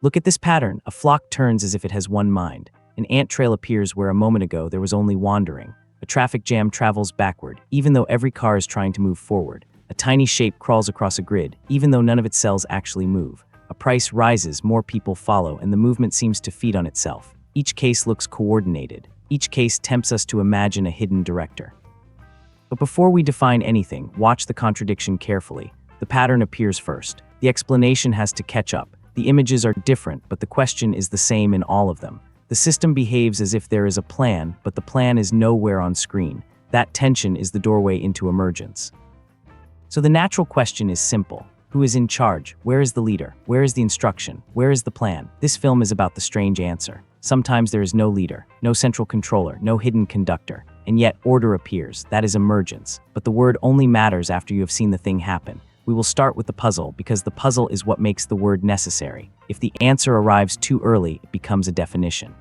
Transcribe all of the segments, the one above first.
Look at this pattern. A flock turns as if it has one mind. An ant trail appears where a moment ago there was only wandering. A traffic jam travels backward, even though every car is trying to move forward. A tiny shape crawls across a grid, even though none of its cells actually move. A price rises, more people follow, and the movement seems to feed on itself. Each case looks coordinated. Each case tempts us to imagine a hidden director. But before we define anything, watch the contradiction carefully. The pattern appears first. The explanation has to catch up. The images are different, but the question is the same in all of them. The system behaves as if there is a plan, but the plan is nowhere on screen. That tension is the doorway into emergence. So the natural question is simple. Who is in charge? Where is the leader? Where is the instruction? Where is the plan? This film is about the strange answer. Sometimes there is no leader, no central controller, no hidden conductor, and yet order appears. That is emergence. But the word only matters after you have seen the thing happen. We will start with the puzzle because the puzzle is what makes the word necessary. If the answer arrives too early, it becomes a definition.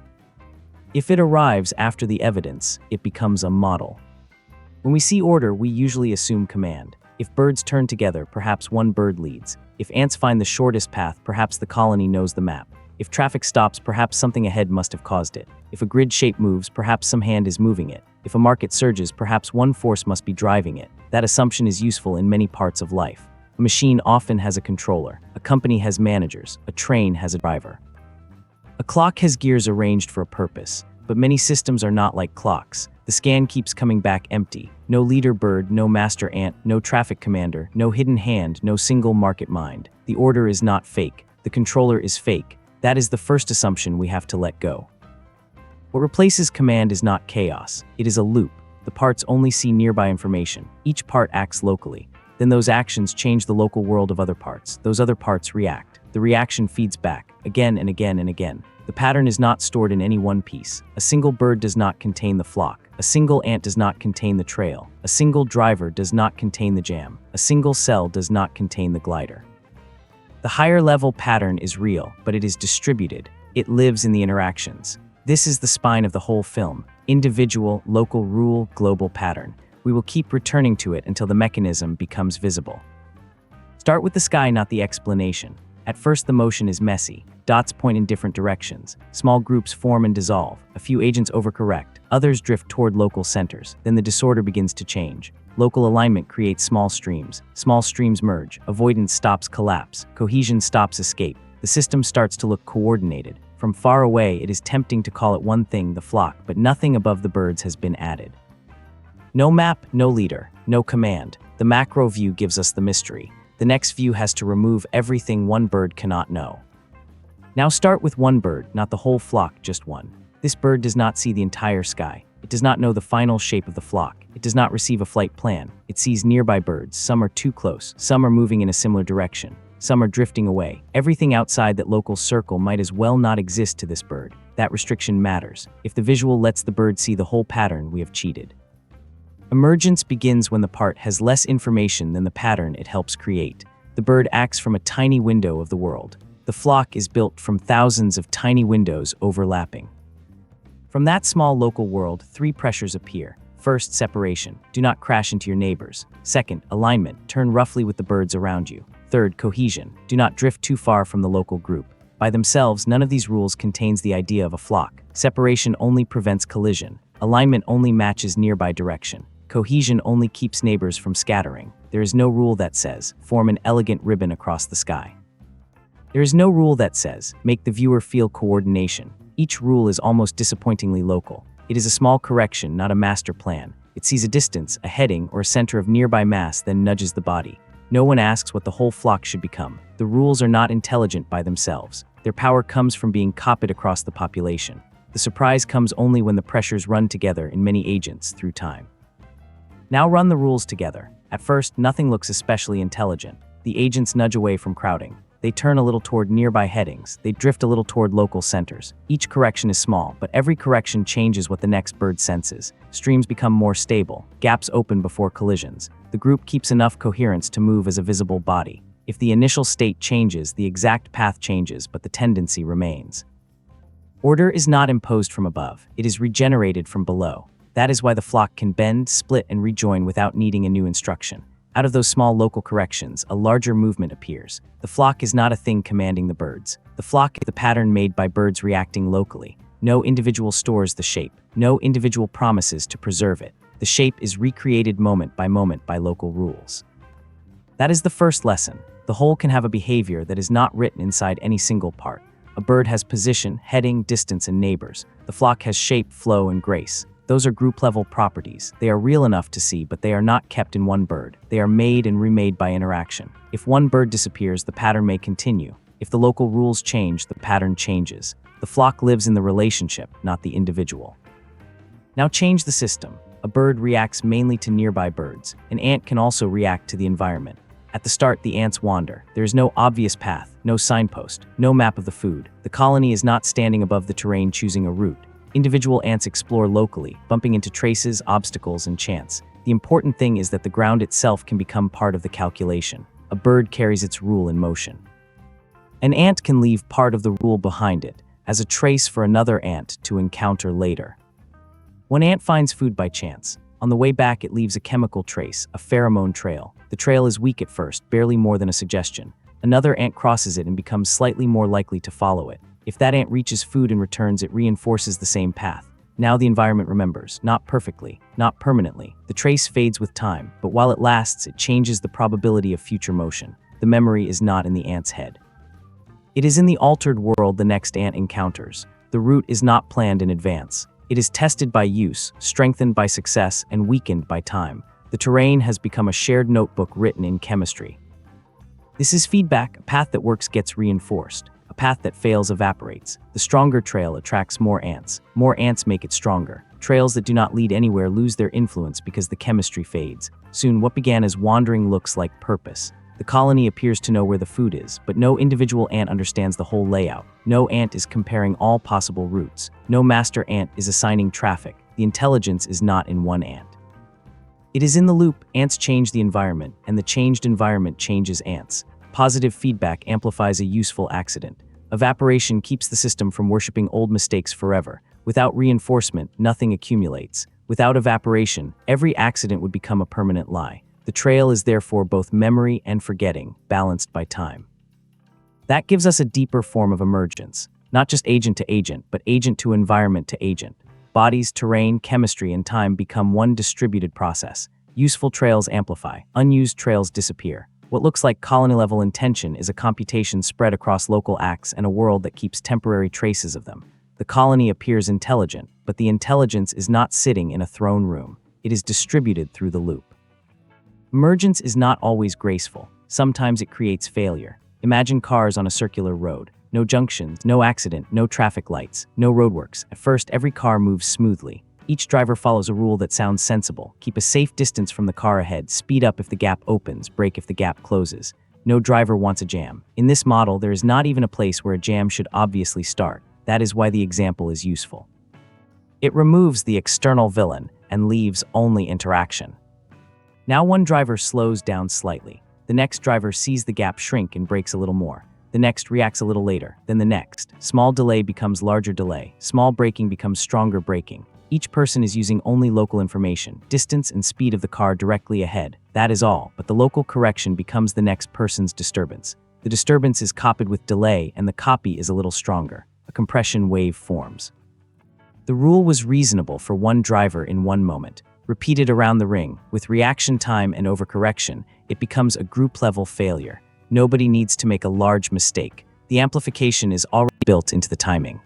If it arrives after the evidence, it becomes a model. When we see order, we usually assume command. If birds turn together, perhaps one bird leads. If ants find the shortest path, perhaps the colony knows the map. If traffic stops, perhaps something ahead must have caused it. If a grid shape moves, perhaps some hand is moving it. If a market surges, perhaps one force must be driving it. That assumption is useful in many parts of life. A machine often has a controller. A company has managers. A train has a driver. A clock has gears arranged for a purpose, but many systems are not like clocks. The scan keeps coming back empty. No leader bird, no master ant, no traffic commander, no hidden hand, no single market mind. The order is not fake. The controller is fake. That is the first assumption we have to let go. What replaces command is not chaos. It is a loop. The parts only see nearby information. Each part acts locally. Then those actions change the local world of other parts. Those other parts react. The reaction feeds back, again and again and again. The pattern is not stored in any one piece. A single bird does not contain the flock. A single ant does not contain the trail. A single driver does not contain the jam. A single cell does not contain the glider. The higher level pattern is real, but it is distributed. It lives in the interactions. This is the spine of the whole film. Individual, local rule, global pattern. We will keep returning to it until the mechanism becomes visible. Start with the sky, not the explanation. At first, the motion is messy. Dots point in different directions. Small groups form and dissolve. A few agents overcorrect. Others drift toward local centers. Then the disorder begins to change. Local alignment creates small streams. Small streams merge. Avoidance stops collapse. Cohesion stops escape. The system starts to look coordinated. From far away, it is tempting to call it one thing, the flock, but nothing above the birds has been added. No map, no leader, no command. The macro view gives us the mystery. The next view has to remove everything one bird cannot know. Now start with one bird, not the whole flock, just one. This bird does not see the entire sky. It does not know the final shape of the flock. It does not receive a flight plan. It sees nearby birds. Some are too close. Some are moving in a similar direction. Some are drifting away. Everything outside that local circle might as well not exist to this bird. That restriction matters. If the visual lets the bird see the whole pattern, we have cheated. Emergence begins when the part has less information than the pattern it helps create. The bird acts from a tiny window of the world. The flock is built from thousands of tiny windows overlapping. From that small local world, three pressures appear. First, separation. Do not crash into your neighbors. Second, alignment. Turn roughly with the birds around you. Third, cohesion. Do not drift too far from the local group. By themselves, none of these rules contains the idea of a flock. Separation only prevents collision. Alignment only matches nearby direction. Cohesion only keeps neighbors from scattering. There is no rule that says, form an elegant ribbon across the sky. There is no rule that says, make the viewer feel coordination. Each rule is almost disappointingly local. It is a small correction, not a master plan. It sees a distance, a heading, or a center of nearby mass, then nudges the body. No one asks what the whole flock should become. The rules are not intelligent by themselves. Their power comes from being copied across the population. The surprise comes only when the pressures run together in many agents through time. Now run the rules together. At first, nothing looks especially intelligent. The agents nudge away from crowding. They turn a little toward nearby headings. They drift a little toward local centers. Each correction is small, but every correction changes what the next bird senses. Streams become more stable. Gaps open before collisions. The group keeps enough coherence to move as a visible body. If the initial state changes, the exact path changes, but the tendency remains. Order is not imposed from above. It is regenerated from below. That is why the flock can bend, split, and rejoin without needing a new instruction. Out of those small local corrections, a larger movement appears. The flock is not a thing commanding the birds. The flock is the pattern made by birds reacting locally. No individual stores the shape. No individual promises to preserve it. The shape is recreated moment by local rules. That is the first lesson. The whole can have a behavior that is not written inside any single part. A bird has position, heading, distance, and neighbors. The flock has shape, flow, and grace. Those are group-level properties. They are real enough to see, but they are not kept in one bird. They are made and remade by interaction. If one bird disappears, the pattern may continue. If the local rules change, the pattern changes. The flock lives in the relationship, not the individual. Now change the system. A bird reacts mainly to nearby birds. An ant can also react to the environment. At the start, the ants wander. There is no obvious path, no signpost, no map of the food. The colony is not standing above the terrain choosing a route. Individual ants explore locally, bumping into traces, obstacles, and chance. The important thing is that the ground itself can become part of the calculation. A bird carries its rule in motion. An ant can leave part of the rule behind it, as a trace for another ant to encounter later. One ant finds food by chance. On the way back, it leaves a chemical trace, a pheromone trail. The trail is weak at first, barely more than a suggestion. Another ant crosses it and becomes slightly more likely to follow it. If that ant reaches food and returns, it reinforces the same path. Now the environment remembers, not perfectly, not permanently. The trace fades with time, but while it lasts, it changes the probability of future motion. The memory is not in the ant's head. It is in the altered world the next ant encounters. The route is not planned in advance. It is tested by use, strengthened by success, and weakened by time. The terrain has become a shared notebook written in chemistry. This is feedback. A path that works gets reinforced. A path that fails evaporates. The stronger trail attracts more ants. More ants make it stronger. Trails that do not lead anywhere lose their influence because the chemistry fades. Soon, what began as wandering looks like purpose. The colony appears to know where the food is, but no individual ant understands the whole layout. No ant is comparing all possible routes. No master ant is assigning traffic. The intelligence is not in one ant. It is in the loop. Ants change the environment, and the changed environment changes ants. Positive feedback amplifies a useful accident. Evaporation keeps the system from worshiping old mistakes forever. Without reinforcement, nothing accumulates. Without evaporation, every accident would become a permanent lie. The trail is therefore both memory and forgetting, balanced by time. That gives us a deeper form of emergence, not just agent to agent, but agent to environment to agent. Bodies, terrain, chemistry, and time become one distributed process. Useful trails amplify, unused trails disappear. What looks like colony-level intention is a computation spread across local acts and a world that keeps temporary traces of them. The colony appears intelligent, but the intelligence is not sitting in a throne room. It is distributed through the loop. Emergence is not always graceful. Sometimes it creates failure. Imagine cars on a circular road. No junctions, no accident, no traffic lights, no roadworks. At first, every car moves smoothly. Each driver follows a rule that sounds sensible. Keep a safe distance from the car ahead. Speed up if the gap opens, brake if the gap closes. No driver wants a jam. In this model, there is not even a place where a jam should obviously start. That is why the example is useful. It removes the external villain and leaves only interaction. Now one driver slows down slightly. The next driver sees the gap shrink and brakes a little more. The next reacts a little later, then the next. Small delay becomes larger delay. Small braking becomes stronger braking. Each person is using only local information, distance and speed of the car directly ahead. That is all, but the local correction becomes the next person's disturbance. The disturbance is copied with delay, and the copy is a little stronger. A compression wave forms. The rule was reasonable for one driver in one moment. Repeated around the ring, with reaction time and overcorrection, it becomes a group-level failure. Nobody needs to make a large mistake. The amplification is already built into the timing.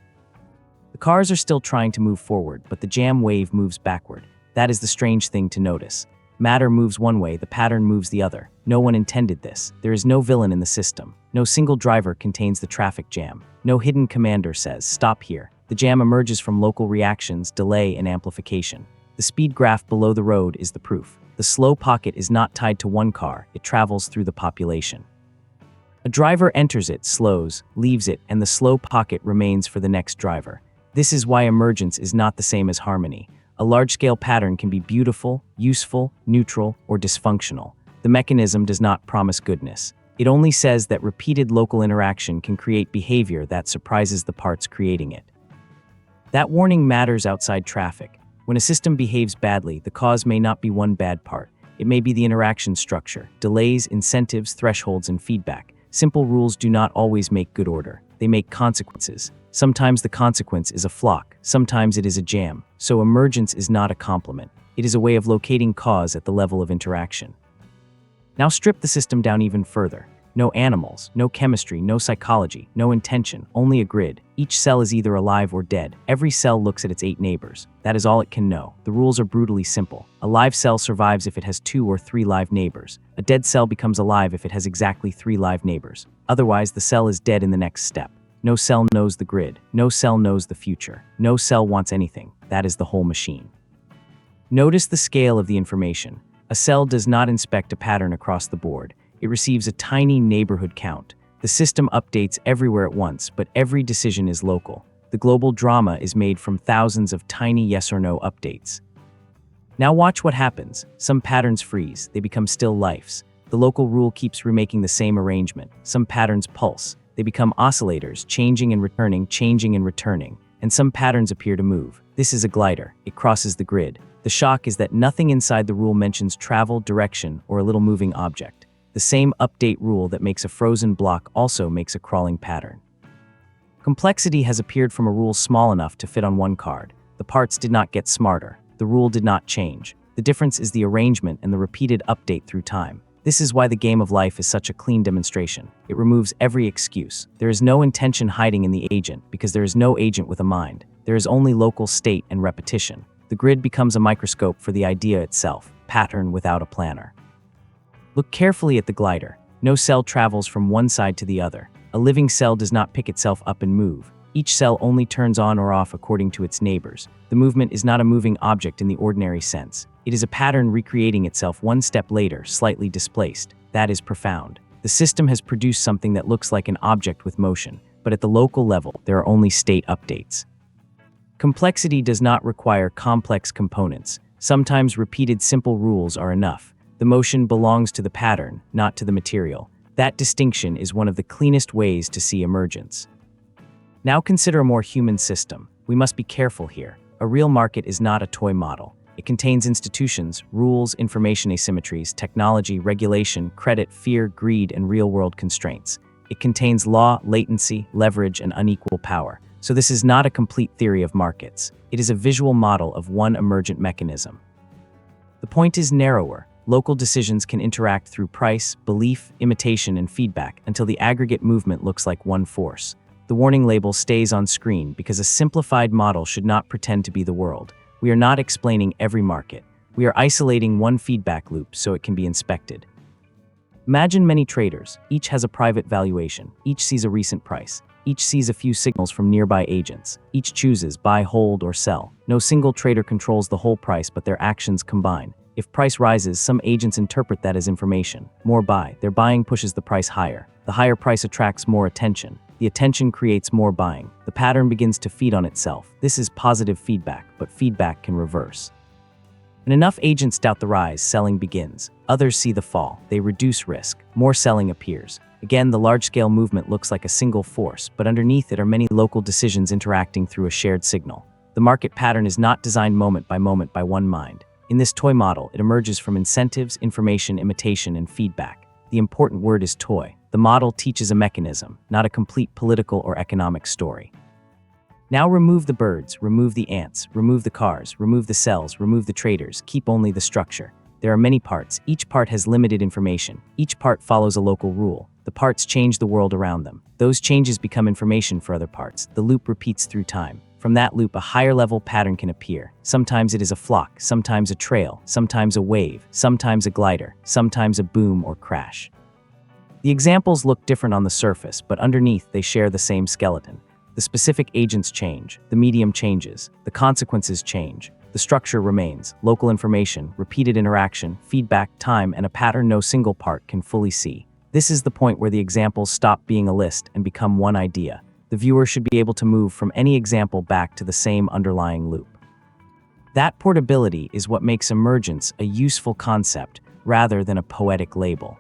The cars are still trying to move forward, but the jam wave moves backward. That is the strange thing to notice. Matter moves one way, the pattern moves the other. No one intended this. There is no villain in the system. No single driver contains the traffic jam. No hidden commander says, "Stop here." The jam emerges from local reactions, delay, and amplification. The speed graph below the road is the proof. The slow pocket is not tied to one car, it travels through the population. A driver enters it, slows, leaves it, and the slow pocket remains for the next driver. This is why emergence is not the same as harmony. A large-scale pattern can be beautiful, useful, neutral, or dysfunctional. The mechanism does not promise goodness. It only says that repeated local interaction can create behavior that surprises the parts creating it. That warning matters outside traffic. When a system behaves badly, the cause may not be one bad part. It may be the interaction structure, delays, incentives, thresholds, and feedback. Simple rules do not always make good order. They make consequences. Sometimes the consequence is a flock, sometimes it is a jam. So emergence is not a complement. It is a way of locating cause at the level of interaction. Now strip the system down even further. No animals, no chemistry, no psychology, no intention, only a grid. Each cell is either alive or dead. Every cell looks at its 8 neighbors. That is all it can know. The rules are brutally simple. A live cell survives if it has 2 or 3 live neighbors. A dead cell becomes alive if it has exactly 3 live neighbors. Otherwise, the cell is dead in the next step. No cell knows the grid. No cell knows the future. No cell wants anything. That is the whole machine. Notice the scale of the information. A cell does not inspect a pattern across the board. It receives a tiny neighborhood count. The system updates everywhere at once, but every decision is local. The global drama is made from thousands of tiny yes or no updates. Now watch what happens. Some patterns freeze. They become still lifes. The local rule keeps remaking the same arrangement. Some patterns pulse. They become oscillators, changing and returning, and some patterns appear to move. This is a glider. It crosses the grid. The shock is that nothing inside the rule mentions travel, direction, or a little moving object. The same update rule that makes a frozen block also makes a crawling pattern. Complexity has appeared from a rule small enough to fit on one card. The parts did not get smarter. The rule did not change. The difference is the arrangement and the repeated update through time. This is why the game of life is such a clean demonstration. It removes every excuse. There is no intention hiding in the agent because there is no agent with a mind. There is only local state and repetition. The grid becomes a microscope for the idea itself, pattern without a planner. Look carefully at the glider. No cell travels from one side to the other. A living cell does not pick itself up and move. Each cell only turns on or off according to its neighbors. The movement is not a moving object in the ordinary sense. It is a pattern recreating itself one step later, slightly displaced. That is profound. The system has produced something that looks like an object with motion, but at the local level, there are only state updates. Complexity does not require complex components. Sometimes repeated simple rules are enough. The motion belongs to the pattern, not to the material. That distinction is one of the cleanest ways to see emergence. Now consider a more human system. We must be careful here. A real market is not a toy model. It contains institutions, rules, information asymmetries, technology, regulation, credit, fear, greed, and real-world constraints. It contains law, latency, leverage, and unequal power. So this is not a complete theory of markets. It is a visual model of one emergent mechanism. The point is narrower. Local decisions can interact through price, belief, imitation, and feedback until the aggregate movement looks like one force. The warning label stays on screen because a simplified model should not pretend to be the world. We are not explaining every market. We are isolating one feedback loop so it can be inspected. Imagine many traders. Each has a private valuation. Each sees a recent price. Each sees a few signals from nearby agents. Each chooses buy, hold, or sell. No single trader controls the whole price, but their actions combine. If price rises, some agents interpret that as information. More buy. Their buying pushes the price higher. The higher price attracts more attention. The attention creates more buying. The pattern begins to feed on itself. This is positive feedback, but feedback can reverse. When enough agents doubt the rise, selling begins. Others see the fall. They reduce risk. More selling appears. Again, the large-scale movement looks like a single force, but underneath it are many local decisions interacting through a shared signal. The market pattern is not designed moment by one mind. In this toy model, it emerges from incentives, information, imitation, and feedback. The important word is toy. The model teaches a mechanism, not a complete political or economic story. Now remove the birds, remove the ants, remove the cars, remove the cells, remove the traders, keep only the structure. There are many parts. Each part has limited information. Each part follows a local rule. The parts change the world around them. Those changes become information for other parts. The loop repeats through time. From that loop, a higher-level pattern can appear. Sometimes it is a flock, sometimes a trail, sometimes a wave, sometimes a glider, sometimes a boom or crash. The examples look different on the surface, but underneath they share the same skeleton. The specific agents change, the medium changes, the consequences change, the structure remains, local information, repeated interaction, feedback, time, and a pattern no single part can fully see. This is the point where the examples stop being a list and become one idea. The viewer should be able to move from any example back to the same underlying loop. That portability is what makes emergence a useful concept rather than a poetic label.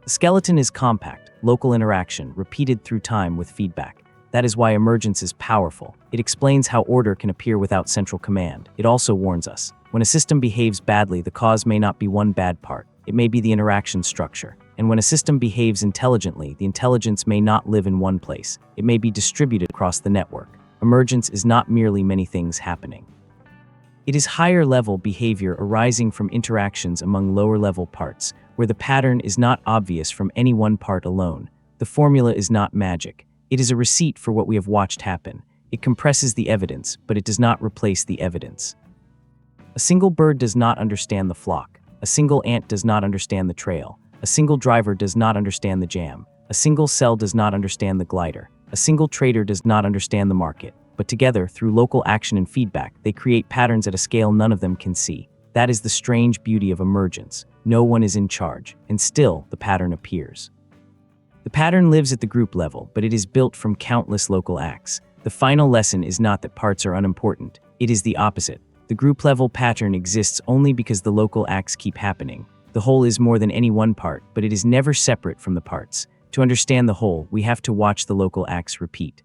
The skeleton is compact, local interaction, repeated through time with feedback. That is why emergence is powerful. It explains how order can appear without central command. It also warns us. When a system behaves badly, the cause may not be one bad part. It may be the interaction structure. And when a system behaves intelligently, the intelligence may not live in one place. It may be distributed across the network. Emergence is not merely many things happening. It is higher-level behavior arising from interactions among lower-level parts, where the pattern is not obvious from any one part alone. The formula is not magic. It is a receipt for what we have watched happen. It compresses the evidence, but it does not replace the evidence. A single bird does not understand the flock. A single ant does not understand the trail. A single driver does not understand the jam. A single cell does not understand the glider. A single trader does not understand the market. But together, through local action and feedback, they create patterns at a scale none of them can see. That is the strange beauty of emergence. No one is in charge, and still the pattern appears. The pattern lives at the group level, but it is built from countless local acts. The final lesson is not that parts are unimportant. It is the opposite. The group-level pattern exists only because the local acts keep happening. The whole is more than any one part, but it is never separate from the parts. To understand the whole, we have to watch the local acts repeat.